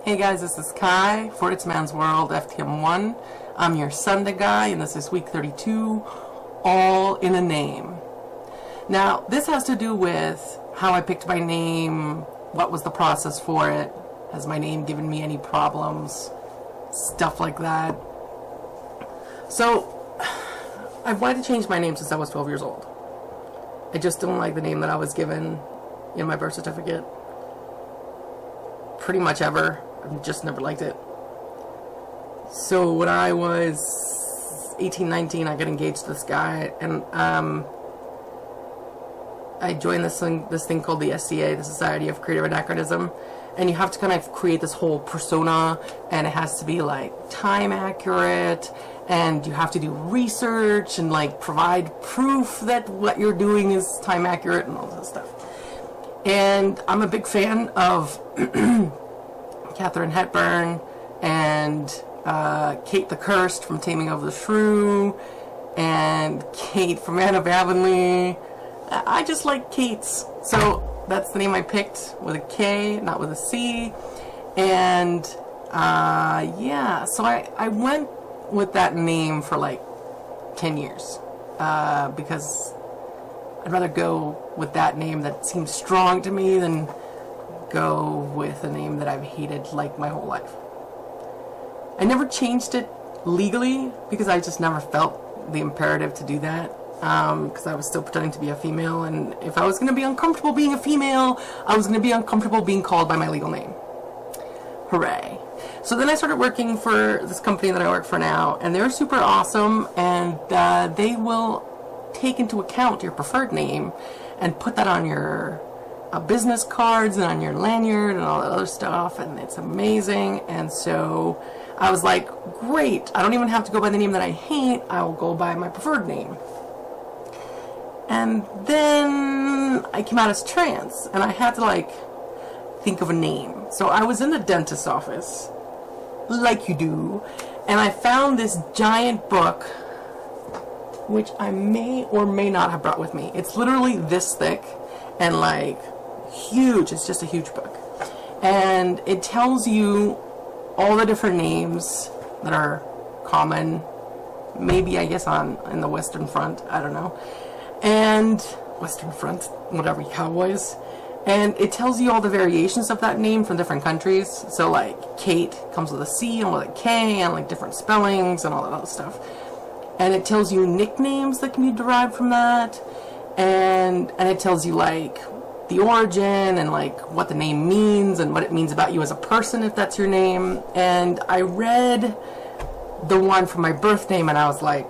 Hey guys, this is Kai for ItsAMansWorldFTM1. I'm your Sunday guy, and this is week 32, all in a name. Now, this has to do with how I picked my name, what was the process for it, has my name given me any problems, stuff like that. So, I've wanted to change my name since I was 12 years old. I just don't like the name that I was given in my birth certificate. Pretty much ever. I've just never liked it. So when I was 18, 19, I got engaged to this guy, and I joined this thing called the SCA, the Society of Creative Anachronism, and you have to kind of create this whole persona, and it has to be like time accurate, and you have to do research and like provide proof that what you're doing is time accurate and all this stuff. And I'm a big fan of Katharine Hepburn and Kate the Cursed from Taming of the Shrew, and Kate from Anne of Avonlea. I just like Kate's, so that's the name I picked, with a K, not with a C. And yeah, so I went with that name for like 10 years because I'd rather go with that name that seems strong to me than go with a name that I've hated like my whole life. I never changed it legally because I just never felt the imperative to do that, because I was still pretending to be a female, and if I was going to be uncomfortable being a female, I was going to be uncomfortable being called by my legal name. Hooray. So then I started working for this company that I work for now, and they're super awesome, and they will take into account your preferred name and put that on your business cards and on your lanyard and all that other stuff, and it's amazing. And so I was like, great, I don't even have to go by the name that I hate, I will go by my preferred name. And then I came out as trans, and I had to like think of a name. So I was in the dentist's office, like you do, and I found this giant book, which I may or may not have brought with me. It's literally this thick and like huge. It's just a huge book, and it tells you all the different names that are common, maybe I guess in the Western Front, I don't know, and Western Front, whatever, cowboys. And it tells you all the variations of that name from different countries. So like Kate comes with a C and with a K, and like different spellings and all that other stuff. And it tells you nicknames that can be derived from that, and it tells you like the origin and like what the name means and what it means about you as a person if that's your name. And I read the one for my birth name, and I was like,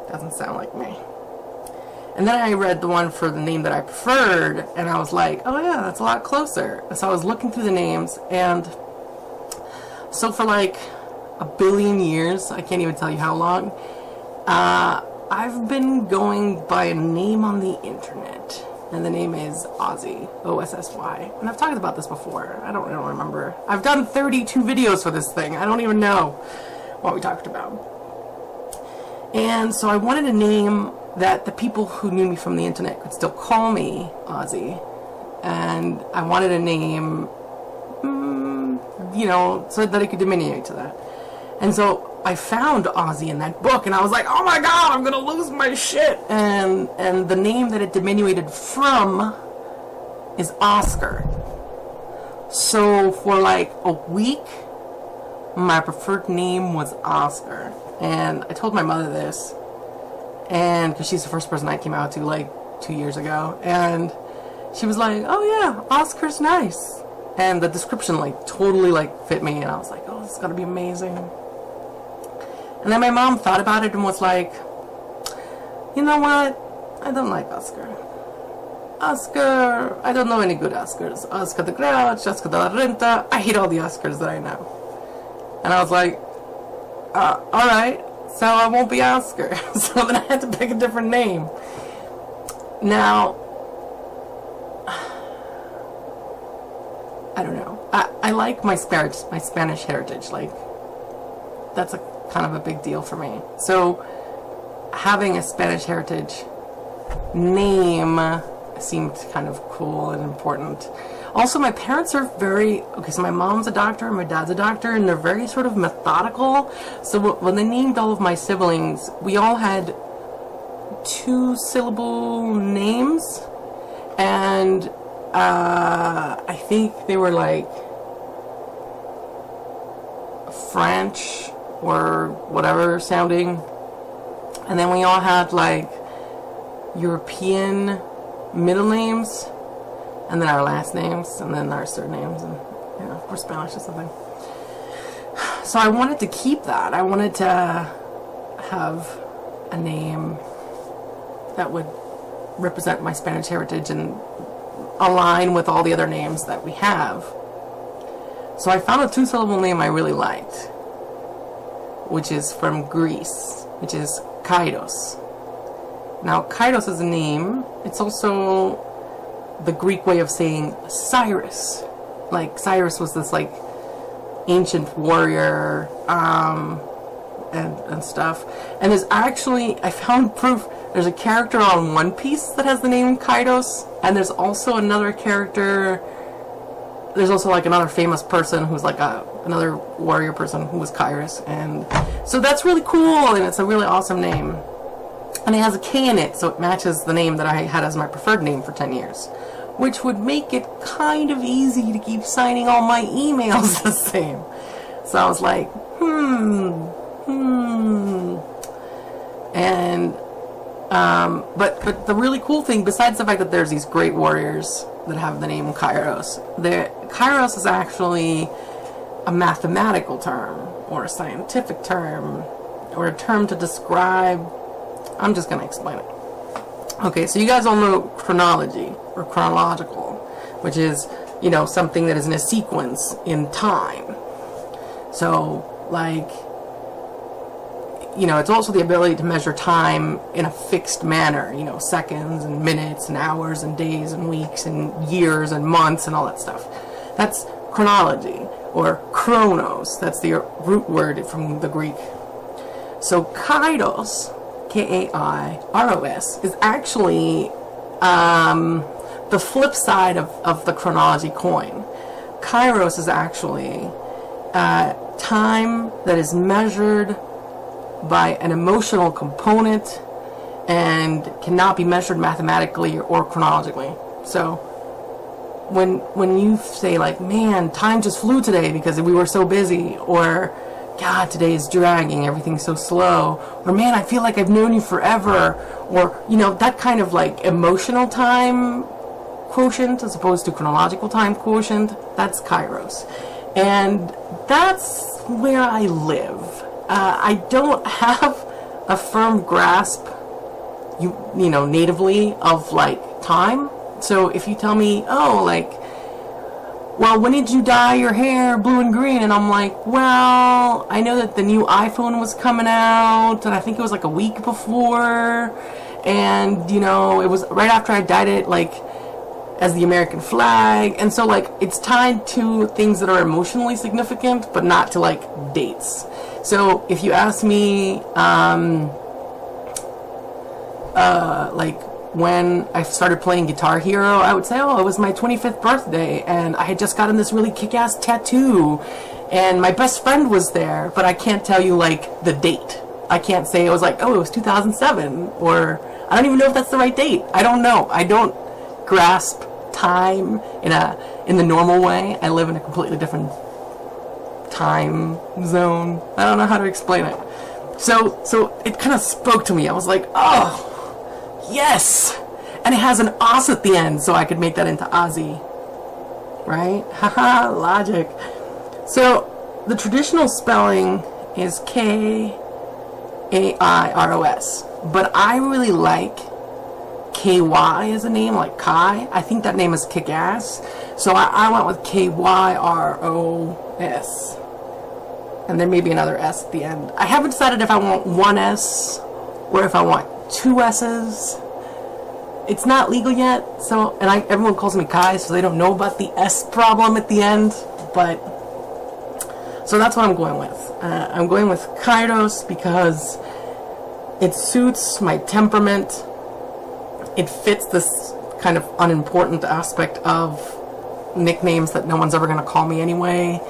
doesn't sound like me. And then I read the one for the name that I preferred, and I was like, oh yeah, that's a lot closer. So I was looking through the names, and so for like a billion years, I can't even tell you how long, I've been going by a name on the internet, and the name is Ossy, O-S-S-Y. And I've talked about this before. I don't remember. I've done 32 videos for this thing. I don't even know what we talked about. And so I wanted a name that the people who knew me from the internet could still call me Ossy. And I wanted a name, you know, so that it could diminute to that. And so I found Ossy in that book, and I was like, oh my god, I'm gonna lose my shit. And the name that it diminuted from is Oscar. So for like a week, my preferred name was Oscar. And I told my mother this, and because she's the first person I came out to like 2 years ago, and she was like, oh yeah, Oscar's nice. And the description like totally like fit me, and I was like, oh, this is gonna be amazing. And then my mom thought about it and was like, you know what? I don't like Oscar. Oscar, I don't know any good Oscars. Oscar the Grouch, Oscar de la Renta. I hate all the Oscars that I know. And I was like, alright, so I won't be Oscar. So then I had to pick a different name. Now, I don't know. I like my Spanish heritage. Like, that's a kind of a big deal for me. So having a Spanish heritage name seemed kind of cool and important. Also, my parents are very, okay, so my mom's a doctor, my dad's a doctor, and they're very sort of methodical. So when they named all of my siblings, we all had 2-syllable names, and I think they were like French or whatever sounding, and then we all had like European middle names, and then our last names, and then our surnames, and or Spanish or something. So I wanted to keep that. I wanted to have a name that would represent my Spanish heritage and align with all the other names that we have. So I found a 2-syllable name I really liked, which is from Greece, which is Kairos. Now, Kairos is a name. It's also the Greek way of saying Cyrus. Like, Cyrus was this, like, ancient warrior, and stuff. And there's actually, I found proof, there's a character on One Piece that has the name Kairos, and there's also another character, there's also, like, another famous person who's, like, another warrior person who was Kairos, and so that's really cool, and it's a really awesome name. And it has a K in it, so it matches the name that I had as my preferred name for 10 years. Which would make it kind of easy to keep signing all my emails the same. So I was like, And, but the really cool thing, besides the fact that there's these great warriors that have the name Kairos, Kairos is actually a mathematical term, or a scientific term, or a term to describe. I'm just going to explain it. Okay, so you guys all know chronology, or chronological, which is, something that is in a sequence in time. So, like, it's also the ability to measure time in a fixed manner, seconds and minutes and hours and days and weeks and years and months and all that stuff. That's chronology, or chronos. That's the root word from the Greek. So Kairos, Kairos, is actually the flip side of the chronology coin. Kairos is actually time that is measured by an emotional component and cannot be measured mathematically or chronologically. So when you say, like, man, time just flew today because we were so busy, or God, today is dragging, everything's so slow, or man, I feel like I've known you forever, or that kind of, like, emotional time quotient as opposed to chronological time quotient, that's Kairos. And that's where I live. I don't have a firm grasp, natively of, like, time. So if you tell me, oh, like, well, when did you dye your hair blue and green? And I'm like, well, I know that the new iPhone was coming out, and I think it was like a week before, and, it was right after I dyed it, like, as the American flag, and so, like, it's tied to things that are emotionally significant, but not to, like, dates. So if you ask me, like, when I started playing Guitar Hero, I would say, oh, it was my 25th birthday, and I had just gotten this really kick-ass tattoo, and my best friend was there, but I can't tell you, like, the date. I can't say it was like, oh, it was 2007, or I don't even know if that's the right date. I don't know. I don't grasp time in the normal way. I live in a completely different time zone. I don't know how to explain it. So it kind of spoke to me. I was like, oh, yes! And it has an os at the end, so I could make that into Ozzy. Right? Haha, logic. So the traditional spelling is Kairos, but I really like KY as a name, like Kai. I think that name is kick-ass, so I went with KYROS. And there may be another S at the end. I haven't decided if I want one S or if I want two S's. It's not legal yet, so, and everyone calls me Kai, so they don't know about the S problem at the end, but, so that's what I'm going with. I'm going with Kairos because it suits my temperament. It fits this kind of unimportant aspect of nicknames that no one's ever going to call me anyway,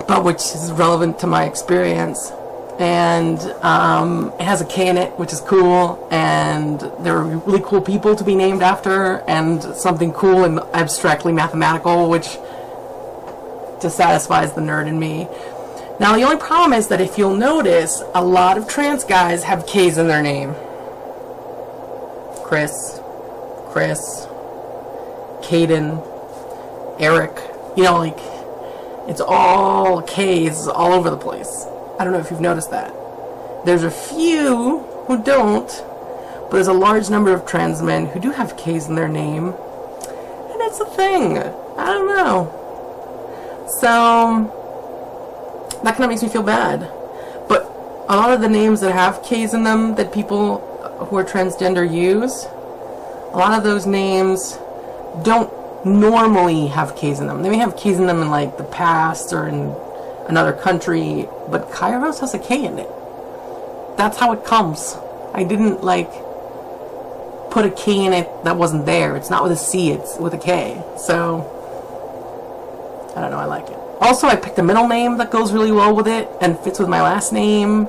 but which is relevant to my experience. And it has a K in it, which is cool, and there are really cool people to be named after, and something cool and abstractly mathematical, which just satisfies the nerd in me. Now, the only problem is that if you'll notice, a lot of trans guys have K's in their name. Chris, Caden, Eric, you know, like, it's all K's all over the place. I don't know if you've noticed that. There's a few who don't, but there's a large number of trans men who do have K's in their name, and it's a thing. I don't know. So that kind of makes me feel bad. But a lot of the names that have K's in them that people who are transgender use, a lot of those names don't normally have K's in them. They may have K's in them in like the past or in another country, but Kairos has a K in it. That's how it comes. I didn't like put a K in it that wasn't there. It's not with a C, it's with a K. So I don't know, I like it. Also, I picked a middle name that goes really well with it and fits with my last name.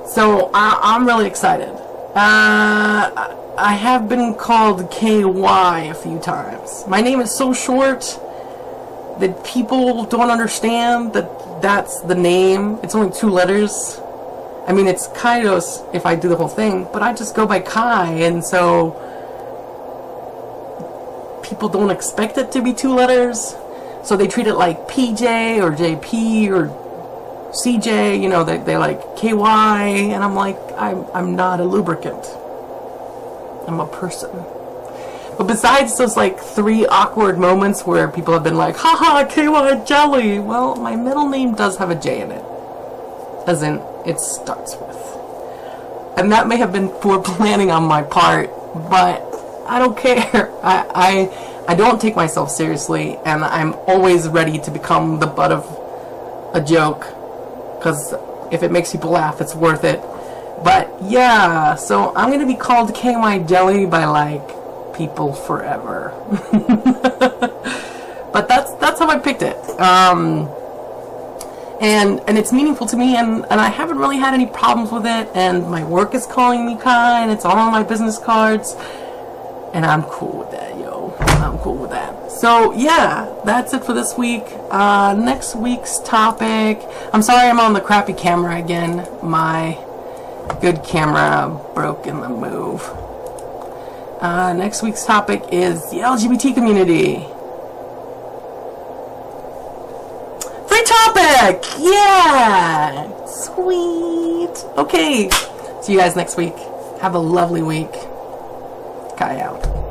So I'm really excited. I have been called KY a few times. My name is so short that people don't understand that that's the name. It's only 2 letters. I mean, it's Kairos if I do the whole thing, but I just go by Kai, and so people don't expect it to be 2 letters. So they treat it like PJ or JP or CJ, you know, they like KY, and I'm like, I'm not a lubricant. I'm a person. But besides those like 3 awkward moments where people have been like, haha, KY jelly, well, my middle name does have a J in it. As in, it starts with. And that may have been poor planning on my part, but I don't care. I don't take myself seriously, and I'm always ready to become the butt of a joke, because if it makes people laugh, it's worth it. But yeah, so I'm going to be called KY jelly by like people forever. But that's how I picked it. And it's meaningful to me, and I haven't really had any problems with it, and my work is calling me Kai, and it's all on my business cards, and I'm cool with that, yo. I'm cool with that. So yeah, that's it for this week. Next week's topic, I'm sorry I'm on the crappy camera again. My good camera broke in the move. Next week's topic is the LGBT community. Free topic! Yeah! Sweet! Okay, see you guys next week. Have a lovely week. Kai out.